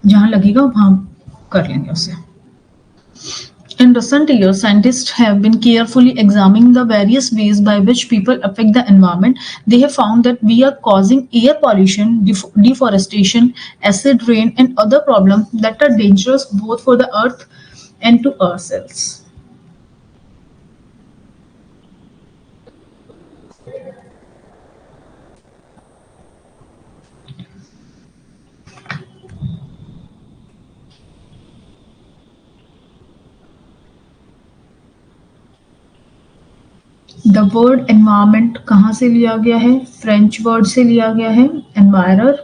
जहां लगेगा वहां कर लेंगे उसे. In recent years, scientists have been carefully examining the various ways by which people affect the environment. They have found that we are causing air pollution, deforestation, acid rain, and other problems that are dangerous both for the earth and to ourselves. The word environment कहाँ से लिया गया है? French word से लिया गया है envirer,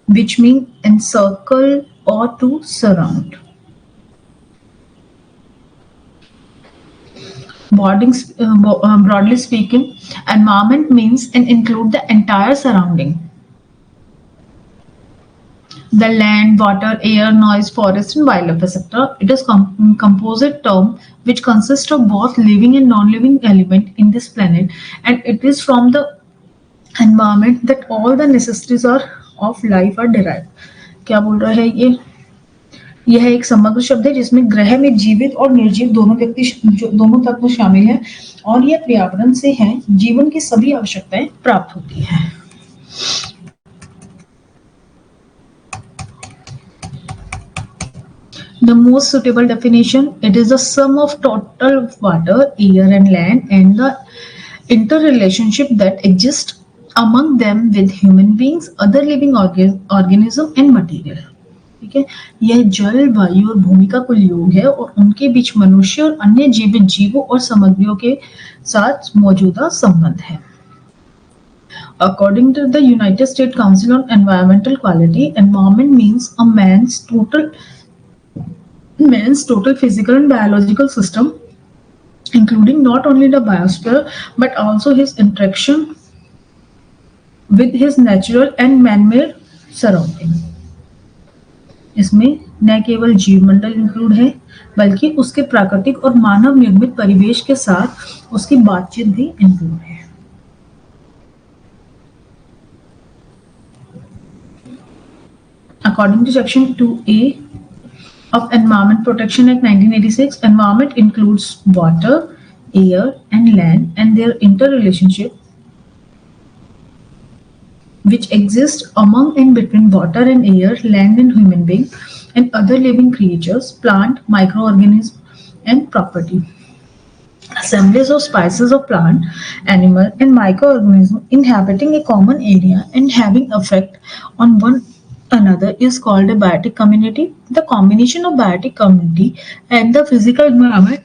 which means encircle or to surround. Broadly speaking, environment means and include the entire surrounding. The land, water, air, noise, forest, and wildlife, etc. It is composite term which consists of both living and non-living element in this planet, and it is from the environment that all the necessities are of life are derived. क्या बोल रहा है ये? यह एक समग्र शब्द है जिसमें ग्रह में जीवित और निर्जीव दोनों तत्व शामिल हैं, और यह पर्यावरण से है जीवन की सभी आवश्यकताएं प्राप्त होती हैं. The most suitable definition: it is the sum of total water, air, and land, and the interrelationship that exists among them with human beings, other living organism, and material. ठीक है, यह जल, वायु और भूमि का कुल योग है और उनके बीच मनुष्य और अन्य जीवित जीवों और सामग्रियों के साथ मौजूदा संबंध है. According to the United States Council on Environmental Quality, environment means a man's total physical and biological system, including not only the biosphere but also his interaction with his natural and man-made surrounding. इसमें न केवल जीवमंडल include है बल्कि उसके प्राकृतिक और मानव निर्मित परिवेश के साथ उसकी बातचीत भी इंक्लूड है. According to Section 2A of Environment Protection Act 1986, environment includes water, air, and land and their interrelationship, which exist among and between water and air, land and human beings, and other living creatures, plant, microorganisms, and property. Assemblies of species of plant, animal, and microorganisms inhabiting a common area and having effect on one another is called a biotic community. The combination of biotic community and the physical environment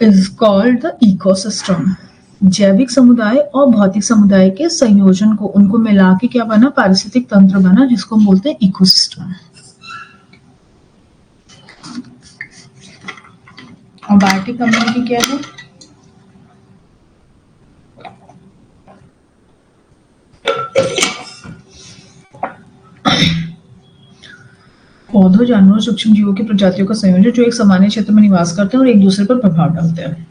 is called the ecosystem. जैविक समुदाय और भौतिक समुदाय के संयोजन को उनको मिला के क्या बना? पारिस्थितिक तंत्र बना, जिसको हम बोलते हैं इकोसिस्टम. और बायोटिक कम्युनिटी क्या है? पौधों, जानवरों, सूक्ष्म जीवों की प्रजातियों का संयोजन जो एक सामान्य क्षेत्र में निवास करते हैं और एक दूसरे पर प्रभाव डालते हैं.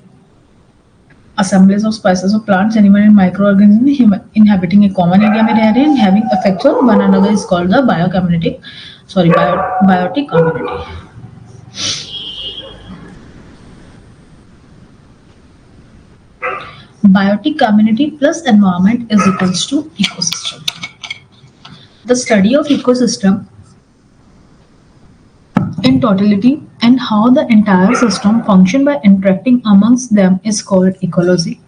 Assemblies of species of plants, animals, and microorganisms inhabiting a common area में रह रहे हैं, having effects on one another is called the biotic community. Biotic community plus environment is equals to ecosystem. The study of ecosystem in totality and how the entire system function by interacting amongst them is called ecology.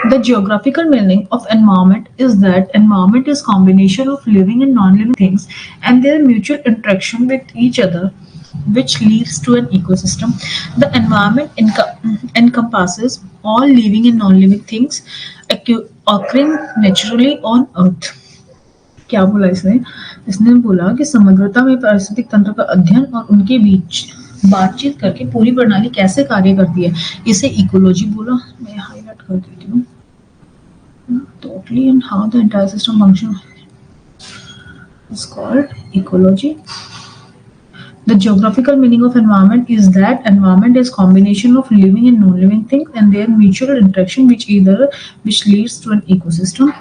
The geographical meaning of environment is that environment is combination of living and non-living things and their mutual interaction with each other, which leads to an ecosystem. The environment encompasses all living and non-living things occurring naturally on earth. क्या बोला इसने बोला कि समग्रता में पारिस्थितिक तंत्र का अध्ययन और उनके बीच बातचीत करके पूरी प्रणाली कैसे कार्य करती है, इसे इकोलॉजी बोला. मैं हाईलाइट कर देती हूँ. Totally and how the entire system functions is called ecology. The geographical meaning of environment is that environment is combination of living and non-living things and their mutual interaction which leads to an ecosystem.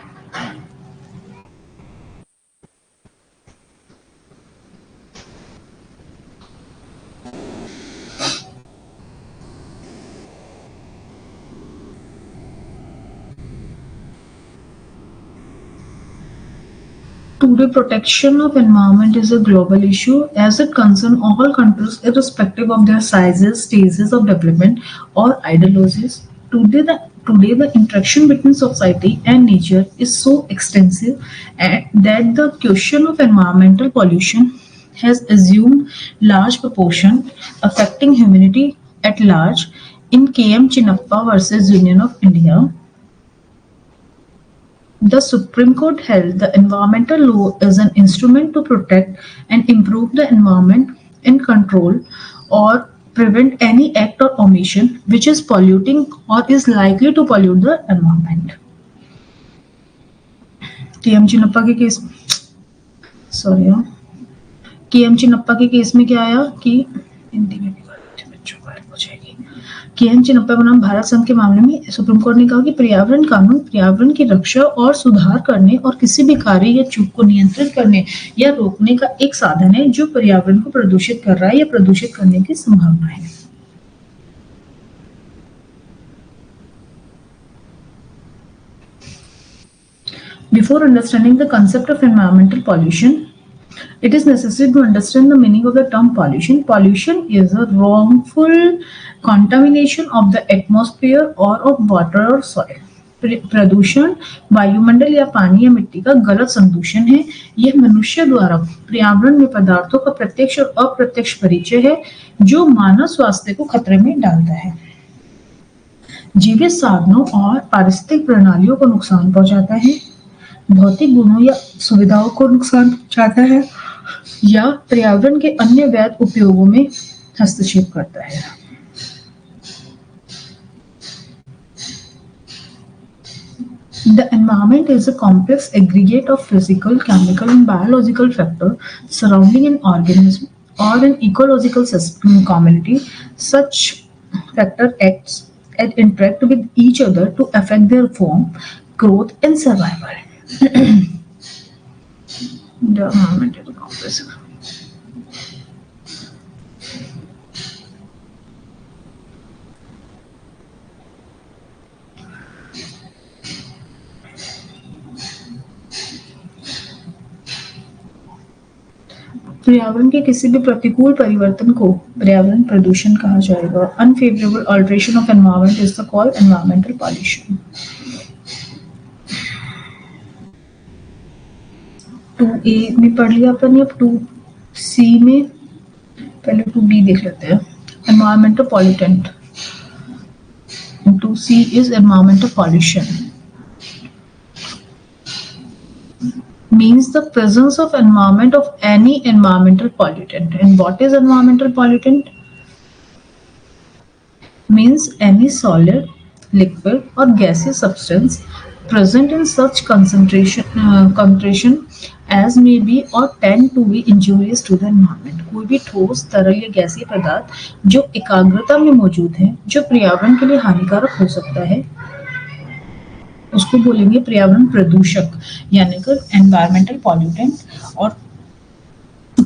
Today, protection of environment is a global issue as it concerns all countries irrespective of their sizes, stages of development, or ideologies. Today the interaction between society and nature is so extensive that the question of environmental pollution has assumed large proportion, affecting humanity at large. In KM Chinnappa versus Union of India, the Supreme Court held the environmental law is an instrument to protect and improve the environment and control or prevent any act or omission which is polluting or is likely to pollute the environment. KM Chinnappa के case sorry KM Chinnappa के case में क्या आया कि हिंदी में भी बात बच्चों को हेल्प हो जाएगी। केएम चिन्नप्पा बनाम भारत संघ के मामले में सुप्रीम कोर्ट ने कहा कि पर्यावरण कानून पर्यावरण की रक्षा और सुधार करने और किसी भी कार्य या चूक को नियंत्रित करने या रोकने का एक साधन है जो पर्यावरण को प्रदूषित कर रहा है या प्रदूषित करने की संभावना है। Before understanding the concept of environmental pollution, it is necessary to understand the meaning of the term pollution. Pollution is a wrongful contamination of the atmosphere or of water or soil. प्रदूषण वायुमंडल या पानी या मिट्टी का गलत संदूषण है। यह मनुष्य द्वारा पर्यावरण में पदार्थों का प्रत्यक्ष और अप्रत्यक्ष परिचय है जो मानव स्वास्थ्य को खतरे में डालता है, जीवित साधनों और पारिस्थितिक प्रणालियों को नुकसान पहुंचाता है, भौतिक गुणों या सुविधाओं को नुकसान पहुंचाता है या पर्यावरण के अन्य वैध उपयोगों में हस्तक्षेप करता है। The environment is a complex aggregate of physical, chemical, and biological factors surrounding an organism or an ecological system community. Such factors act and interact with each other to affect their form, growth, and survival. The environment is a complex. पर्यावरण के किसी भी प्रतिकूल परिवर्तन को पर्यावरण प्रदूषण कहा जाएगा। Unfavourable alteration of environment is the called environmental pollution. 2A में पढ़ लिया अपन, अब 2C में पहले 2B देख लेते हैं। Environmental pollutant. 2C is environmental pollution. Means the presence of environment of any environmental pollutant. And what is environmental pollutant? Means any solid, liquid or gaseous substance present in such concentration as may be or tend to be injurious to the environment. कोई भी ठोस, तरल या गैसीय पदार्थ जो एकाग्रता में मौजूद है जो पर्यावरण के लिए हानिकारक हो सकता है उसको बोलेंगे पर्यावरण प्रदूषक यानी कि एनवायरमेंटल पॉल्यूटेंट। और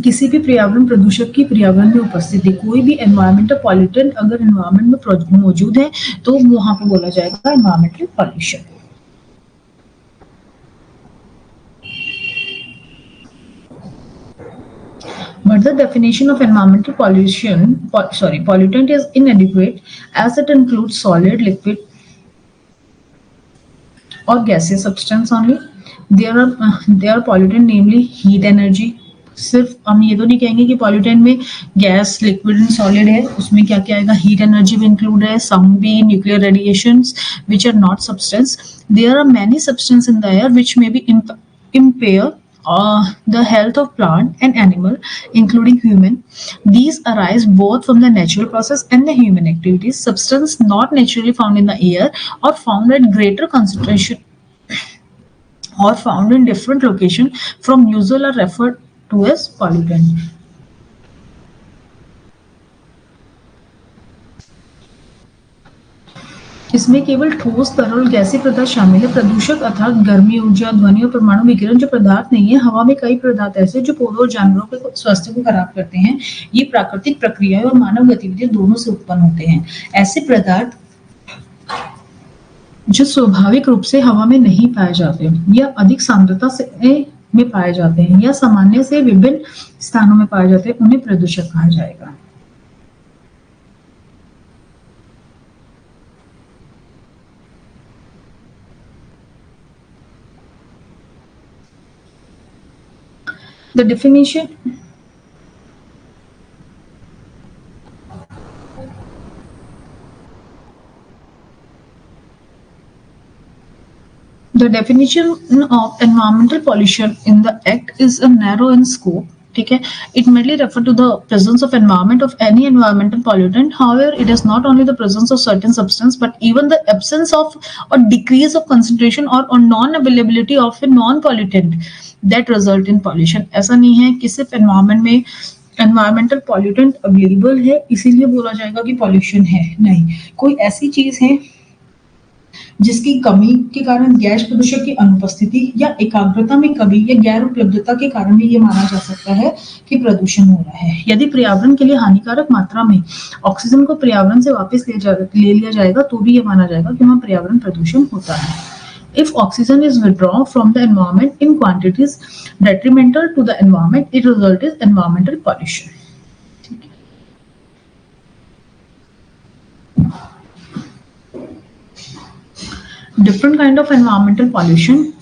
किसी भी पर्यावरण प्रदूषक की पर्यावरण में उपस्थिति, कोई भी एनवायरमेंटल पॉल्यूटेंट अगर एनवायरमेंट में मौजूद है तो वहां पे बोला जाएगा environmental pollution. But the definition of environmental pollutant is inadequate as it includes solid, liquid or gaseous substance only. There are pollutant namely heat energy. सिर्फ हम ये तो नहीं कहेंगे कि pollutant में गैस, लिक्विड एंड सॉलिड है, उसमें क्या क्या आएगा, हीट एनर्जी भी इंक्लूड है, some भी nuclear radiations which are not substance. There are many substances in the air which may be impair the health of plant and animal including human. These arise both from the natural process and the human activities. Substances not naturally found in the air or found at greater concentration or found in different location from usual are referred to as pollutant. इसमें केवल ठोस, तरल, गैसीय पदार्थ शामिल है। प्रदूषक अर्थात गर्मी, ऊर्जा, ध्वनि और परमाणु विकिरण जो पदार्थ नहीं है। हवा में कई पदार्थ ऐसे जो पौधों और जानवरों के स्वास्थ्य को खराब करते हैं। ये प्राकृतिक प्रक्रियाएं और मानव गतिविधियां दोनों से उत्पन्न होते हैं। ऐसे पदार्थ जो स्वाभाविक रूप से हवा में नहीं पाए जाते या अधिक सांद्रता से में पाए जाते हैं या सामान्य से विभिन्न स्थानों में पाए जाते हैं, उन्हें प्रदूषक कहा जाएगा। The definition The definition of environmental pollution in the Act is narrow in scope. ठीक है, it mainly refer to the presence of environment of any environmental pollutant. However, it is not only the presence of certain substance, but even the absence of or decrease of concentration or non-availability of a non-pollutant that result in pollution. ऐसा नहीं है कि सिर्फ environment में environmental pollutant available है इसीलिए बोला जाएगा कि pollution है, नहीं, कोई ऐसी चीज है जिसकी कमी के कारण गैस प्रदूषक की अनुपस्थिति या एकाग्रता में कमी या गैर उपलब्धता के कारण भी ये माना जा सकता है कि प्रदूषण हो रहा है। यदि पर्यावरण के लिए हानिकारक मात्रा में ऑक्सीजन को पर्यावरण से वापस ले लिया जाएगा तो भी ये माना जाएगा कि वहां पर्यावरण प्रदूषण होता है। If oxygen is withdrawn from the environment in quantities detrimental to the environment, it results in environmental pollution. Different kind of environmental pollution.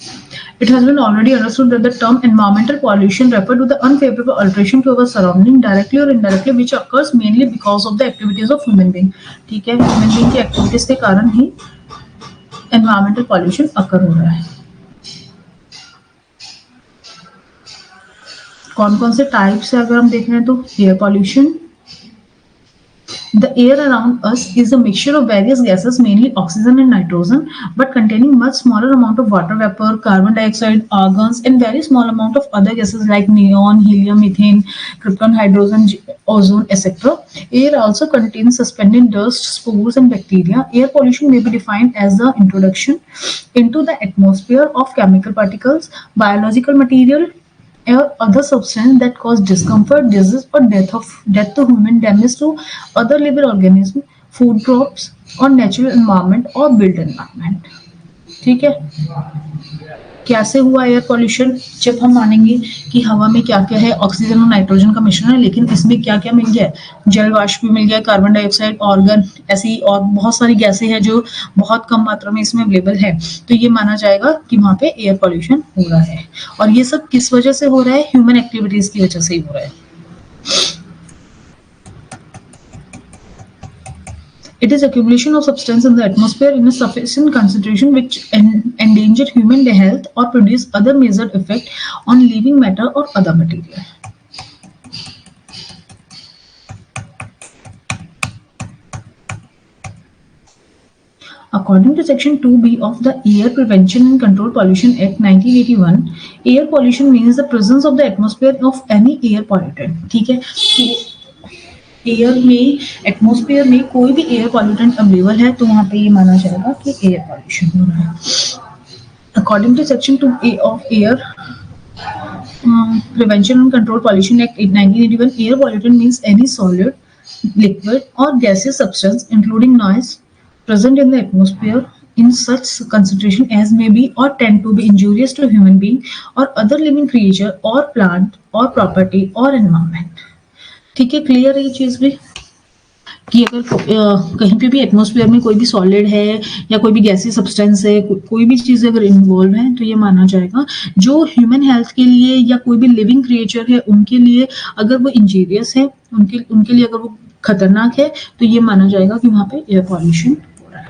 It has been already understood that the term environmental pollution refers to the unfavorable alteration to our surrounding directly or indirectly which occurs mainly because of the activities of human being. ठीक है, human being की activities के कारण ही environmental pollution occur हो रहा है। कौन-कौन से types है अगर हम देख रहे हैं तो air pollution. The air around us is a mixture of various gases, mainly oxygen and nitrogen, but containing much smaller amount of water vapor, carbon dioxide, argons, and very small amount of other gases like neon, helium, methane, krypton, hydrogen, ozone, etc. Air also contains suspended dust, spores, and bacteria. Air pollution may be defined as the introduction into the atmosphere of chemical particles, biological material, or other substance that cause discomfort, disease, or death to human, damage to other living organisms, food crops, or natural environment or built environment. ठीक है, कैसे हुआ air pollution? जब हम मानेंगे कि हवा में क्या क्या है, ऑक्सीजन और नाइट्रोजन का मिश्रण है, लेकिन इसमें क्या क्या मिल गया, जल वाष्प भी मिल गया, कार्बन डाइऑक्साइड, ऑर्गन, ऐसी और बहुत सारी गैसें हैं जो बहुत कम मात्रा में इसमें अवेलेबल है, तो ये माना जाएगा कि वहां पे एयर पॉल्यूशन हो रहा है। और ये सब किस वजह से हो रहा है? ह्यूमन एक्टिविटीज की वजह से ही हो रहा है। It is accumulation of substance in the atmosphere in a sufficient concentration which endanger human health or produce other major effect on living matter or other material. According to Section 2B of the Air Prevention and Control Pollution Act 1981, air pollution means the presence of the atmosphere of any air pollutant. ठीक है, air में, atmosphere में कोई भी air pollutant available है तो वहां पे ये माना जाएगा कि एयर पॉल्यूशन हो रहा है। According to section 2A of air prevention and control pollution act 1981, air pollutant means any solid, liquid और gaseous substance including noise present in the atmosphere in such concentration as may be or tend to be injurious to human being or other living creature or plant or property or environment. ठीक है, clear है ये चीज भी कि अगर कहीं पे भी एटमॉस्फेयर में कोई भी सॉलिड है या कोई भी गैसी सब्सटेंस है, कोई भी चीज अगर इन्वॉल्व है तो ये माना जाएगा जो ह्यूमन हेल्थ के लिए या कोई भी लिविंग क्रिएचर है उनके लिए अगर वो इंजीरियस है, उनके लिए अगर वो खतरनाक है तो ये माना जाएगा कि वहां पे एयर पॉल्यूशन हो रहा है।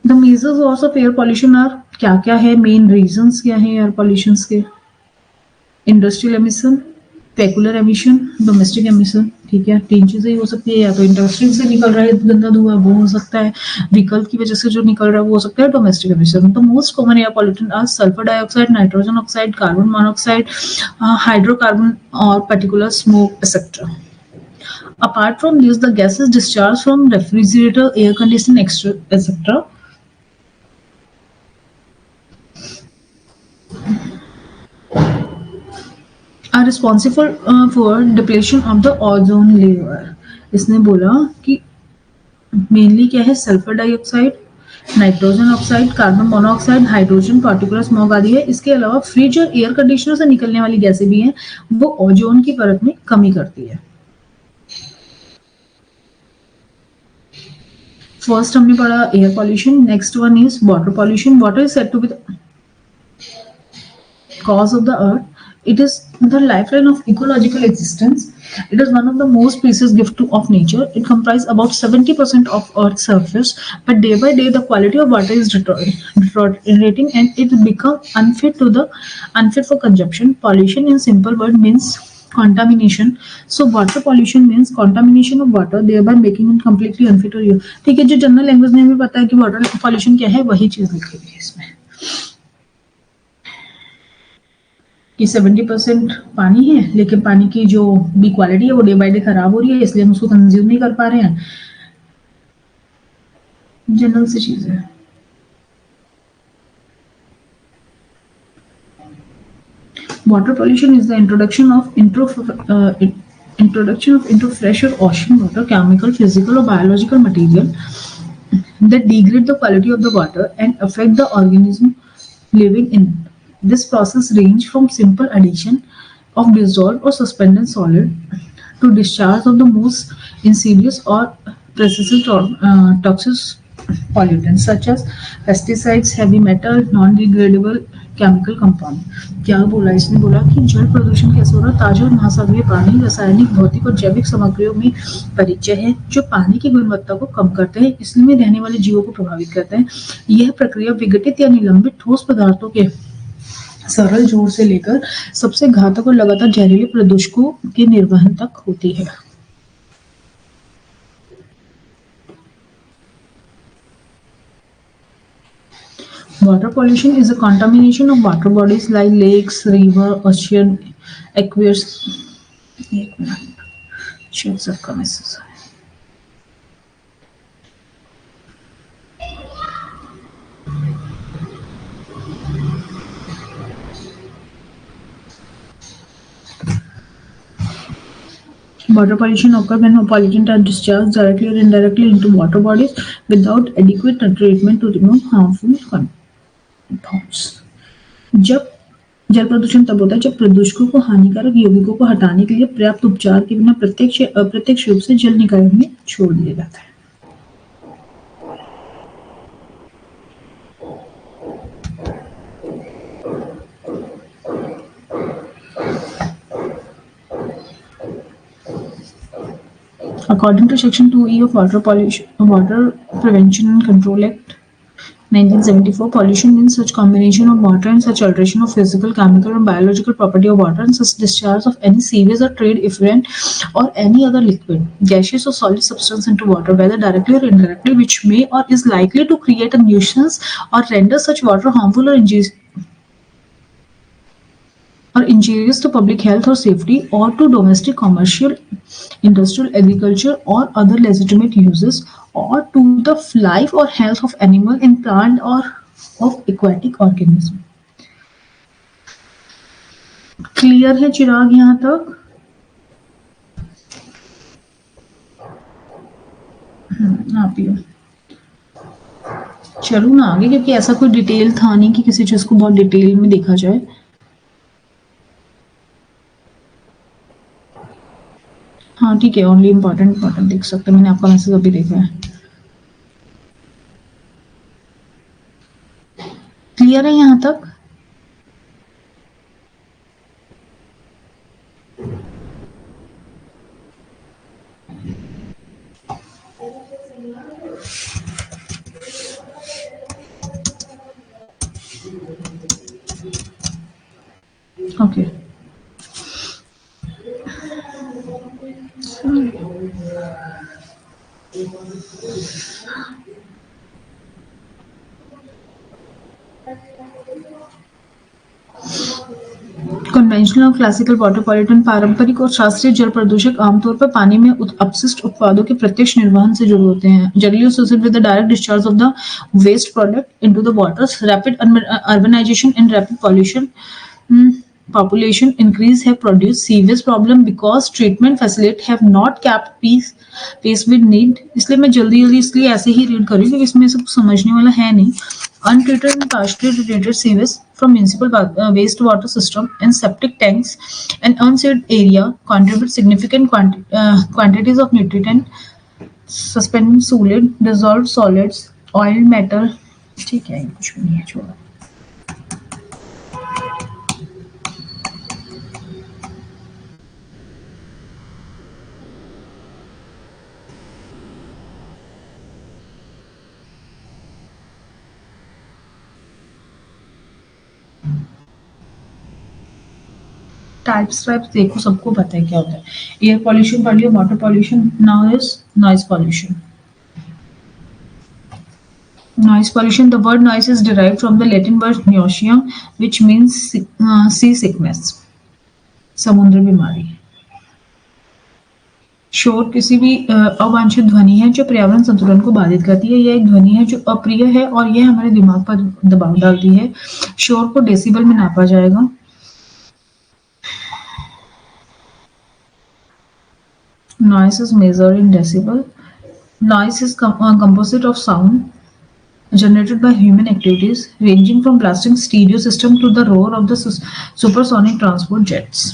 The major source of air pollution are, क्या क्या है, मेन रीजंस क्या है एयर पॉल्यूशन के? Industrial emission, peculiar emission, domestic emission. ठीक है, तीन चीजें ही हो सकती है, या तो इंडस्ट्री से निकल रहा है गंदा धुआं वो हो सकता है, व्हीकल की वजह से जो निकल रहा है वो हो सकता है डोमेस्टिक एमिशन। तो most common air pollutant are sulphur dioxide, nitrogen oxide, carbon monoxide, hydrocarbon और particular smoke etcetera. Apart from this, the gases discharged from refrigerator, air conditioning, etc. are responsible for depletion of the ozone layer. इसने बोला कि mainly क्या है, sulphur dioxide, nitrogen oxide, carbon monoxide, hydrogen, particular smog आदि है। इसके अलावा fridge और एयर कंडीशनर से निकलने वाली गैसें भी हैं, वो ओजोन की परत में कमी करती है। फर्स्ट हमने पढ़ा air pollution, next one is water pollution. Water is said to be cause of the earth. It is the lifeline of ecological existence. It is one of the most precious gift of nature. It comprises about 70% of Earth's surface, but day by day the quality of water is deteriorating and it become unfit for consumption. Pollution in simple word means contamination. So water pollution means contamination of water, thereby making it completely unfit for use. ठीक है, जो general language में हमें पता है कि water pollution क्या है, वही चीज लिखी हुई है इसमें कि 70% पानी है, लेकिन पानी की जो भी क्वालिटी है वो डे बाय डे खराब हो रही है, इसलिए हम उसको कंज्यूम नहीं कर पा रहे हैं। जनरल सी चीज है। Water pollution is the introduction of into fresh or ocean water, chemical, physical or biological material that degrade the quality of the water and affect the organism living in it. This process range from simple addition of dissolved or suspended solid to discharge of the most insidious or toxic pollutants such as pesticides, heavy metal, non-degradable chemical compound. क्या बोला इसने? बोला कि जल प्रदूषण कैसे हो रहा है? ताजा और महासागरीय पानी रासायनिक, भौतिक और जैविक सामग्रियों में परिचय है जो पानी की गुणवत्ता को कम करते हैं, इसमें रहने वाले जीवों को प्रभावित करते हैं। यह प्रक्रिया विघटित या निलंबित ठोस पदार्थों के सरल जोड़ से लेकर सबसे घातक और लगातार जहरीले प्रदूषकों के निर्वहन तक होती है। Water pollution is a contamination of water bodies like lakes, river, ocean, aquifers. एक मिनट, शेयर सबका मैसेज है। Water pollution occurs when pollutants are discharged directly or indirectly into water bodies without adequate treatment to remove harmful compounds. जब जल प्रदूषण तब होता है जब प्रदूषकों को, हानिकारक यौगिकों को हटाने के लिए पर्याप्त उपचार के बिना प्रत्यक्ष या अप्रत्यक्ष रूप से जल निकाय में छोड़ दिया जाता है। According to Section 2E of Water Prevention and Control Act 1974, pollution means such combination of water and such alteration of physical, chemical, and biological property of water and such discharge of any sewage or trade effluent or any other liquid, gaseous or solid substance into water, whether directly or indirectly, which may or is likely to create a nuisance or render such water harmful or injurious to public health or safety or to domestic, commercial, industrial, agriculture or other legitimate uses or to the life or health of animal and plant or of aquatic organism. Clear है चिराग यहाँ तक? आप ही हो। चलो ना आगे, क्योंकि ऐसा कोई डिटेल था नहीं कि किसी चीज को बहुत डिटेल में देखा जाए। हाँ ठीक है, ओनली इम्पोर्टेंट देख सकते हैं। मैंने आपका मैसेज अभी देखा है। क्लियर है यहाँ तक? ओके कन्वेंशनल और क्लासिकल वाटर पॉल्यूटेंट, पारंपरिक और शास्त्रीय जल प्रदूषक आमतौर पर पानी में अपशिष्ट उत्पादों के प्रत्यक्ष निर्वहन से जुड़े होते हैं। Generally associated with the direct discharge of the waste product into the waters, rapid urbanisation and rapid pollution population increase have produced serious problem because treatment facility have not kept pace with need. इसलिए मैं जल्दी जल्दी इसलिए ऐसे ही read कर रही हूँ क्योंकि इसमें सब समझने वाला है नहीं. Untreated and partially treated sewage from municipal wastewater system and septic tanks and unsealed area contribute significant quantities of nutrient, suspended solid, dissolved solids, oil, metal. ठीक है, कुछ भी नहीं है, छोड़ो. टाइप्स देखो, सबको पता है क्या होता है. एयर पॉल्यूशन पढ़ लिया, water pollution. Now is noise pollution. Noise pollution. The word noise is derived from the Latin word nauseum, which means sea sickness, समुद्र बीमारी. शोर किसी भी अवांछित ध्वनि है जो पर्यावरण संतुलन को बाधित करती है. यह एक ध्वनि है जो अप्रिय है और यह हमारे दिमाग पर दबाव डालती है. शोर को डेसिबल में नापा जाएगा. Noise is measured in decibel. Noise is composite of sound generated by human activities ranging from blasting stereo system to the roar of the supersonic transport jets.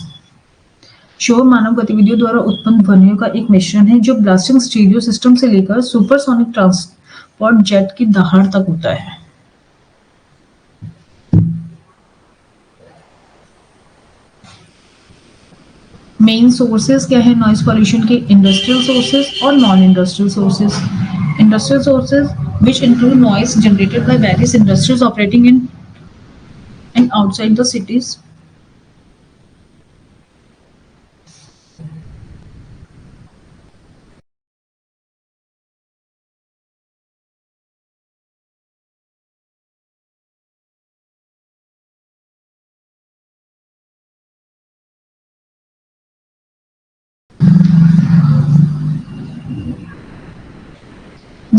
शोर मानव गतिविधियों द्वारा उत्पन्न ध्वनियों का एक मिश्रण है जो ब्लास्टिंग स्टीरियो सिस्टम से लेकर सुपरसोनिक ट्रांसपोर्ट जेट की दहाड़ तक होता है. मेन सोर्सेज क्या है नॉइज पॉल्यूशन के? इंडस्ट्रियल सोर्सेज और non industrial sources. Industrial sources which include noise generated by various industries operating in and outside the cities.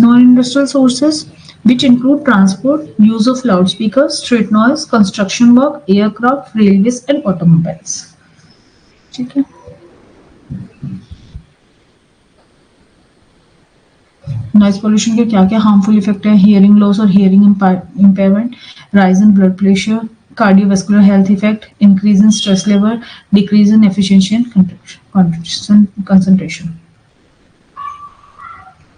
Non-industrial sources which include transport, use of loudspeakers, street noise, construction work, aircraft, railways and automobiles. ठीक है. Noise pollution के क्या क्या harmful effect है? Hearing loss और hearing impairment, rise in blood pressure, cardiovascular health effect, increase in stress level, decrease in efficiency and concentration.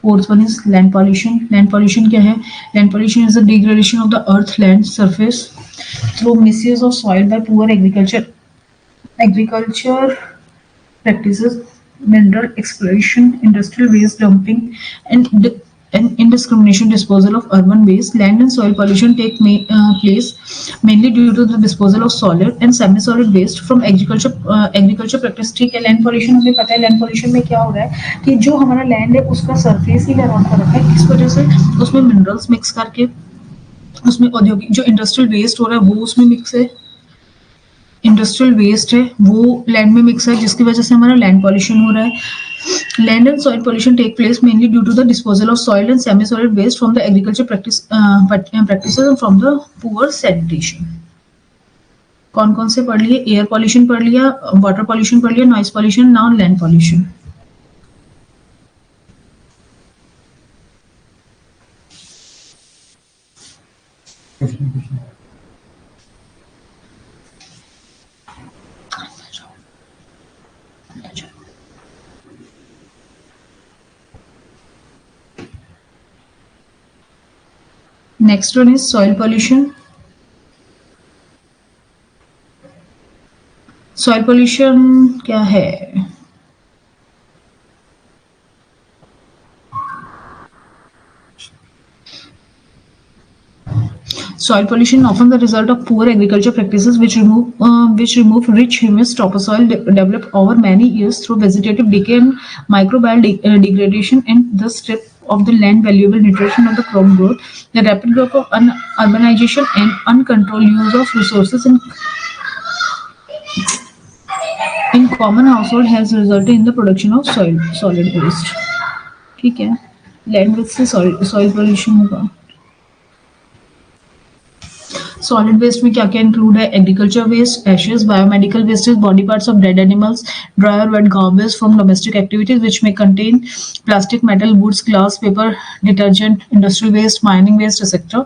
Fourth one is land pollution. Land pollution क्या है? Land pollution is the degradation of the earth land surface through misuse of soil by poor agriculture practices, mineral exploration, industrial waste dumping, and indiscriminate disposal of urban waste. Land and soil pollution take place mainly due to the disposal of solid and semi-solid waste from agriculture practice. ठीक है. Land pollution हमें पता है. Land pollution में क्या हो रहा है कि जो हमारा लैंड है उसका सरफेस ही अराउंड कर रखा है. इस वजह से उसमें मिनरल्स मिक्स करके उसमें औद्योगिक जो इंडस्ट्रियल वेस्ट हो रहा है वो उसमें मिक्स है. इंडस्ट्रियल वेस्ट है वो लैंड में मिक्स है जिसकी वजह से हमारा लैंड पॉल्यूशन हो रहा है. Land and soil pollution take place mainly due to the disposal of soil and semi-solid waste from the agriculture practices and from the poor sanitation. कौन कौन से पढ़ लिए? एयर पॉल्यूशन पढ़ लिया, वाटर पॉल्यूशन पढ़ लिया, noise pollution. Now land pollution. Next one is soil pollution. Soil pollution क्या है? Soil pollution often the result of poor agriculture practices which remove rich humus topsoil developed over many years through vegetative decay and microbial degradation and thus strip of the land valuable nutrition of the crop growth. The rapid growth of urbanization and uncontrolled use of resources in common household has resulted in the production of solid waste. ठीक है. Land waste से soil pollution होगा. Solid waste में क्या क्या include है? Agriculture waste, ashes, biomedical wastage, body parts of dead animals, dry और wet garbage from domestic activities which में contain plastic, metal, woods, glass, paper, detergent, industrial waste, mining waste, etc.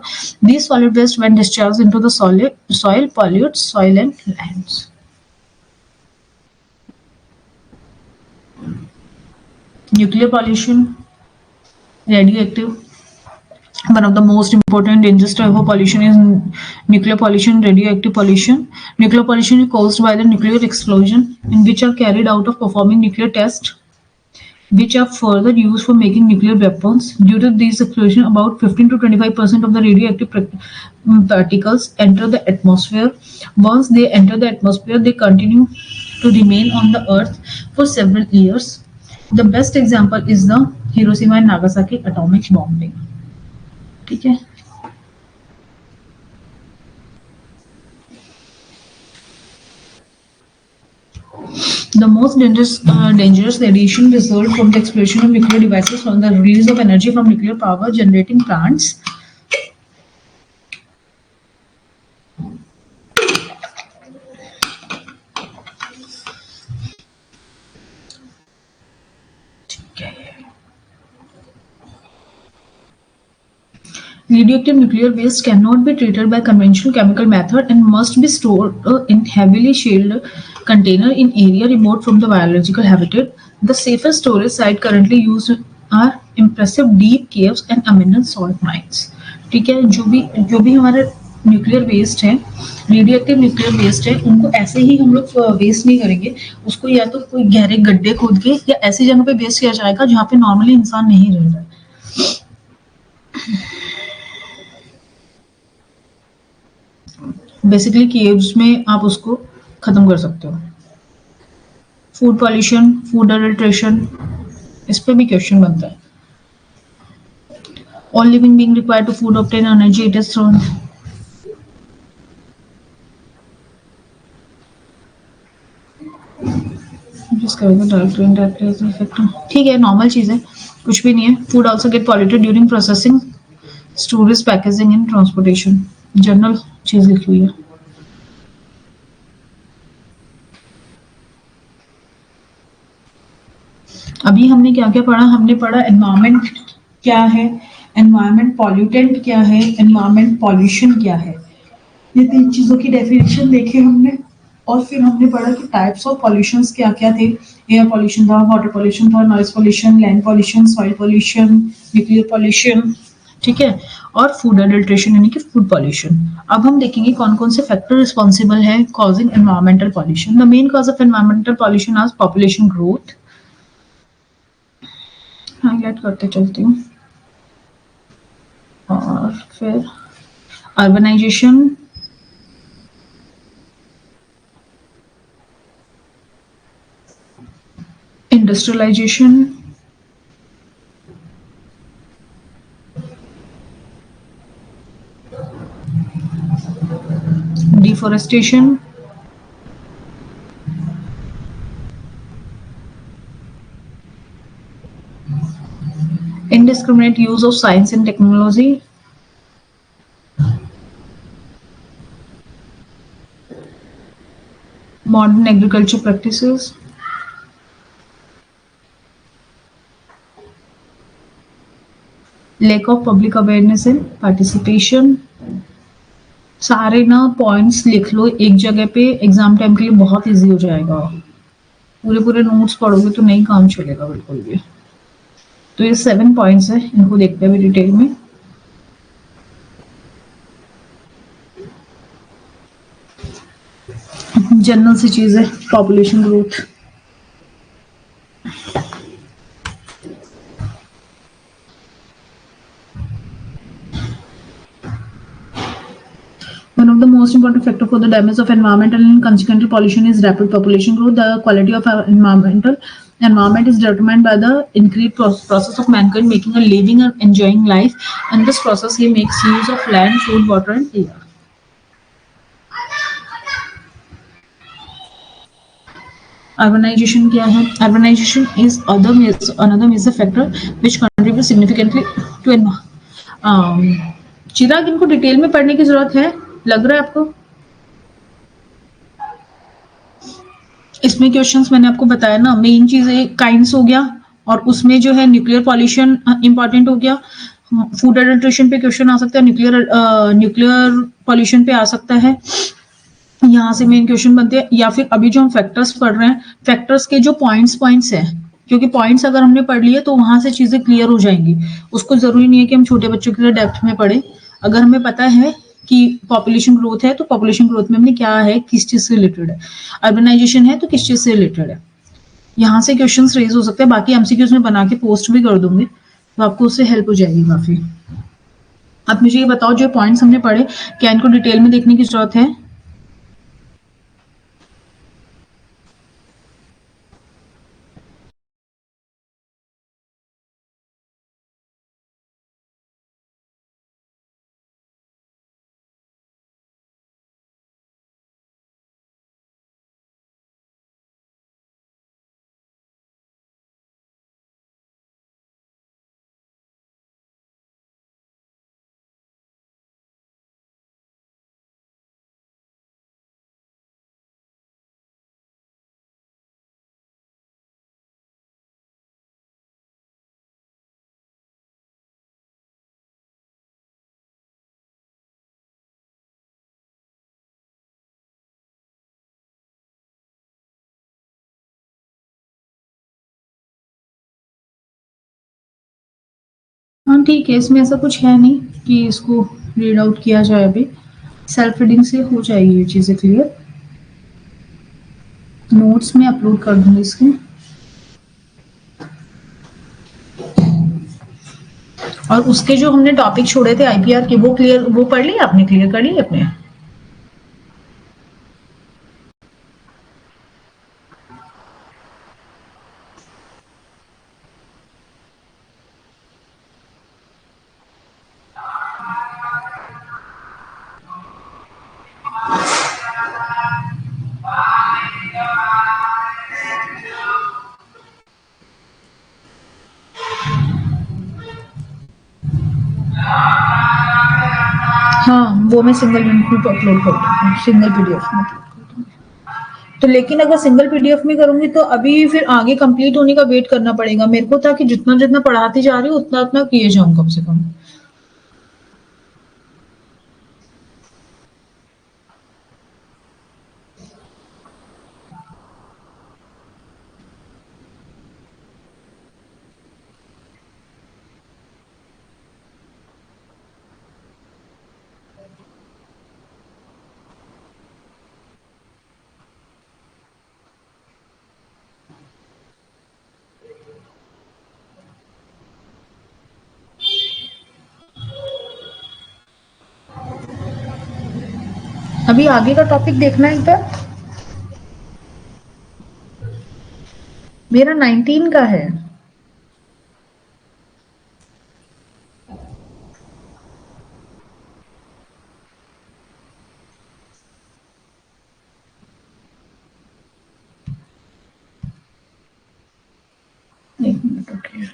These solid waste, when discharged into the soil, pollutes soil and lands. Nuclear pollution, radioactive. One of the most important dangerous type of pollution is nuclear pollution, radioactive pollution. Nuclear pollution is caused by the nuclear explosion in which are carried out of performing nuclear tests, which are further used for making nuclear weapons. Due to these explosions, about 15 to 25% of the radioactive particles enter the atmosphere. Once they enter the atmosphere, they continue to remain on the earth for several years. The best example is the Hiroshima and Nagasaki atomic bombing. ठीक है. The most dangerous radiation result from the explosion of nuclear devices from the release of energy from nuclear power generating plants. Radioactive nuclear waste cannot be treated by conventional chemical method and must be stored in heavily shielded container in area remote from the biological habitat. The safest storage site currently used are impressive deep caves and abandoned salt mines. ठीक है, जो भी हमारे nuclear waste है, radioactive nuclear waste है, उनको ऐसे ही हम लोग वेस्ट नहीं करेंगे. उसको या तो कोई गहरे गड्ढे खोद के या ऐसी जगह पे वेस्ट किया जाएगा जहाँ पे नॉर्मली इंसान नहीं रह रहा है. बेसिकली केव्स में आप उसको खत्म कर सकते हो. फूड पॉल्यूशन, फूड अडल्ट्रेशन, इस पे भी क्वेश्चन बनता है. All living being required to food obtain energy it is thrown. ठीक है, नॉर्मल चीज है, कुछ भी नहीं है. Food also get polluted during processing, storage, packaging and transportation. General चीज लिखी हुई है. अभी हमने क्या क्या पढ़ा? हमने पढ़ा एनवायरमेंट क्या है, एनवायरमेंट पॉल्यूटेंट क्या है, एनवायरमेंट पॉल्यूशन क्या है. ये तीन चीजों की डेफिनेशन देखे हमने. और फिर हमने पढ़ा कि टाइप्स ऑफ पॉल्यूशंस क्या क्या थे. एयर पॉल्यूशन था, वाटर पॉल्यूशन था, noise pollution, land pollution, soil pollution, nuclear pollution. ठीक है, और फूड अडल्ट्रेशन यानी कि फूड पॉल्यूशन. अब हम देखेंगे कौन कौन से फैक्टर रिस्पॉन्सिबल है causing environmental pollution. The main cause of environmental pollution आज पॉपुलेशन ग्रोथ. हाईलाइट करते चलती हूँ. और फिर urbanisation, industrialisation, deforestation, indiscriminate use of science and technology, modern agriculture practices, lack of public awareness and participation. सारे ना points लिख लो एक जगह पे, एग्जाम टाइम के लिए बहुत इजी हो जाएगा. पूरे पूरे नोट्स पढ़ोगे तो नहीं काम चलेगा बिल्कुल भी. तो ये 7 पॉइंट्स है, इनको देखते हैं डिटेल में. जनरल सी चीज है, population growth. One of the most important factor for the damage of environmental and consequently pollution is rapid population growth. The quality of our environment is determined by the increased process of mankind making a living and enjoying life. And this process he makes use of land, food, water, and air. Urbanization क्या है? Urbanization is another major factor which contributes significantly to चिराग, इनको detail में पढ़ने की जरूरत है. लग रहा है आपको? इसमें क्वेश्चंस मैंने आपको बताया ना, मेन चीज काइंड्स हो गया, और उसमें जो है न्यूक्लियर पॉल्यूशन इंपॉर्टेंट हो गया। फूड एडल्ट्रेशन पे क्वेश्चन आ सकता है, न्यूक्लियर पॉल्यूशन पे आ सकता है। यहाँ से मेन क्वेश्चन बनते हैं, या फिर अभी जो हम फैक्टर्स पढ़ रहे हैं, फैक्टर्स के जो पॉइंट्स है, क्योंकि पॉइंट्स अगर हमने पढ़ लिए तो वहां से चीजें क्लियर हो जाएंगी। उसको जरूरी नहीं है कि हम छोटे बच्चों के लिए डेप्थ में पढ़े। अगर हमें पता है कि पॉपुलेशन ग्रोथ है, तो पॉपुलेशन ग्रोथ में हमने क्या है, किस चीज से रिलेटेड है, अर्बनाइजेशन है तो किस चीज से रिलेटेड है, यहाँ से क्वेश्चन रेज हो सकते हैं। बाकी एमसीक्यूज में बना के पोस्ट भी कर दूंगी, तो आपको उससे हेल्प हो जाएगी काफी। अब मुझे ये बताओ, जो पॉइंट्स हमने पढ़े, क्या इनको डिटेल में देखने की जरूरत है? हाँ ठीक है, इसमें ऐसा कुछ है नहीं कि इसको रीड आउट किया जाए। अभी सेल्फ रीडिंग से हो जाएगी ये चीजें क्लियर। नोट्स में अपलोड कर दूंगी इसके। और उसके जो हमने टॉपिक छोड़े थे आईपीआर के, वो क्लियर, वो पढ़ लिए आपने, क्लियर कर लिए अपने? हाँ, वो मैं सिंगल लिंक में अपलोड कर दूंगी, सिंगल पीडीएफ में upload कर दूंगी। तो लेकिन अगर सिंगल पीडीएफ में करूंगी तो अभी फिर आगे कंप्लीट होने का वेट करना पड़ेगा मेरे को, ताकि जितना जितना पढ़ाती जा रही हूँ उतना उतना किए जाऊं कम से कम। अभी आगे का टॉपिक देखना है क्या? मेरा 19 का है। एक मिनट रुकिए।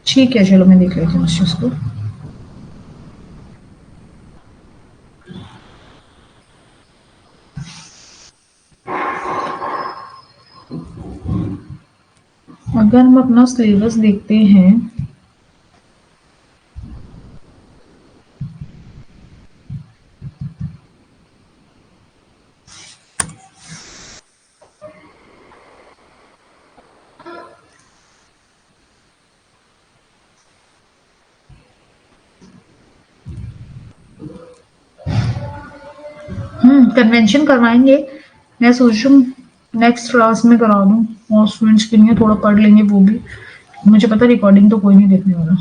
ठीक है, चलो मैं देख लेती हूँ उस चीज को। अगर हम अपना सिलेबस देखते हैं, कन्वेंशन करवाएंगे। मैं सोच रही हूँ नेक्स्ट क्लास में करा दूँ, और स्टूडेंट्स के लिए थोड़ा पढ़ लेंगे वो भी। मुझे पता रिकॉर्डिंग तो कोई नहीं देखने वाला।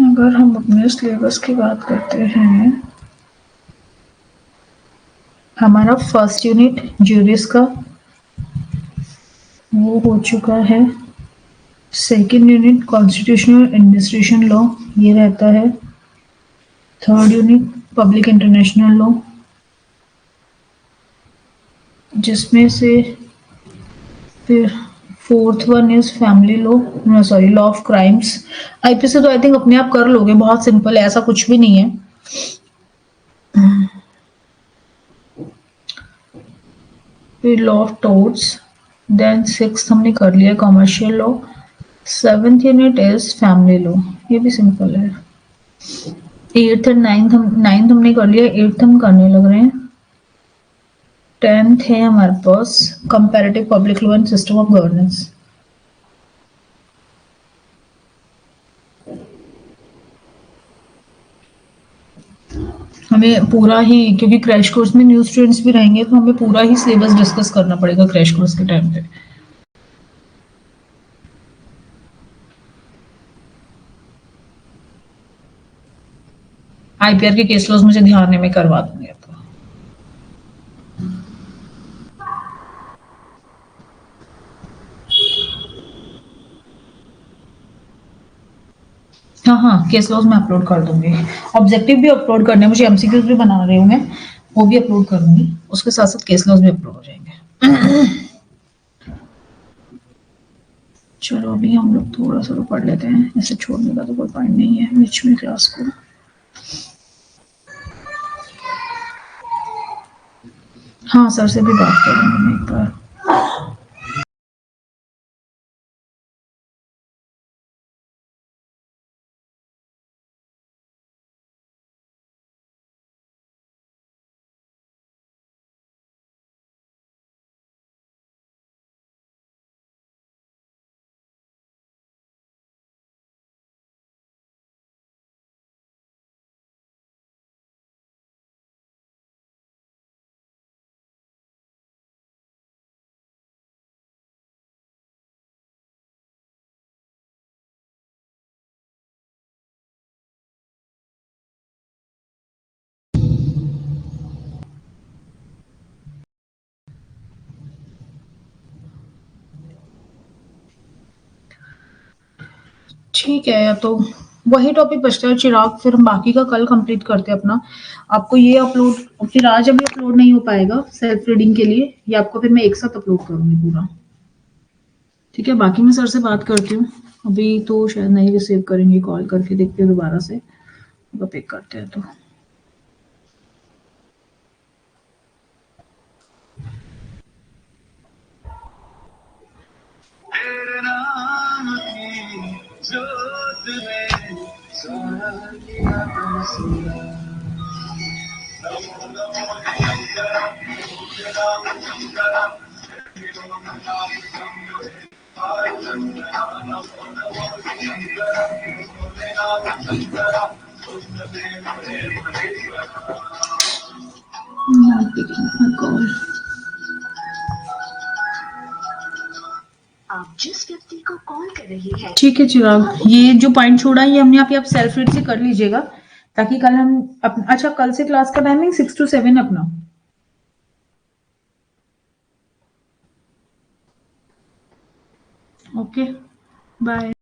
अगर हम अपने सिलेबस की बात करते हैं, हमारा फर्स्ट यूनिट ज्यूरिस का वो हो चुका है। Second unit constitutional administration law ये रहता है। Third unit public international law, जिसमें से फिर fourth one is family law, sorry law of crimes. IPC तो आई थिंक अपने आप कर लोगे, बहुत सिंपल है, ऐसा कुछ भी नहीं है। फिर लॉ ऑफ टोर्ट्स, देन सिक्स हमने कर लिया commercial law, seventh unit is family law, ये भी सिंपल है। एट्थ एंड नाइन्थ हमने कर लिया, एट्थ हम करने लग रहे हैं। टेंथ है हमारे पास comparative public law and system of governance. हमें पूरा ही, क्योंकि क्रैश कोर्स में न्यू स्टूडेंट्स भी रहेंगे तो हमें पूरा ही सिलेबस डिस्कस करना पड़ेगा क्रैश कोर्स के टाइम पे। आईपीआर के केस लॉज मुझे ध्यान में करवा दूंगी तो। हाँ हाँ, केस लॉज मैं अपलोड कर दूंगी, ऑब्जेक्टिव भी अपलोड करने, मुझे एमसीक्यूज भी बना रही हूँ मैं, वो भी अपलोड कर दूंगी, उसके साथ साथ केस लॉज भी अपलोड हो जाएंगे। चलो अभी हम लोग थोड़ा सा तो पढ़ लेते हैं, ऐसे छोड़ने का तो कोई पॉइंट नहीं है बीच में क्लास को। हाँ सर से भी बात करूंगी मैं एक बार। ठीक है, या तो वही टॉपिक बचता है चिराग, फिर हम बाकी का कल कंप्लीट करते हैं अपना। आपको ये अपलोड फिर आज अभी अपलोड नहीं हो पाएगा सेल्फ रीडिंग के लिए, ये आपको फिर मैं एक साथ अपलोड करूंगी पूरा। ठीक है, बाकी मैं सर से बात करती हूँ, अभी तो शायद नहीं रिसीव करेंगे, कॉल करके देखते हैं दोबारा से, अगर पिक करते हैं तो। Not picking my call. आप जिस व्यक्ति को कॉल कर रही है। ठीक है चिराग, ये जो पॉइंट छोड़ा है ये हमने आप सेल्फ रीड से कर लीजिएगा, ताकि कल हम अच्छा कल से क्लास का टाइमिंग 6 to 7 अपना। Okay, bye.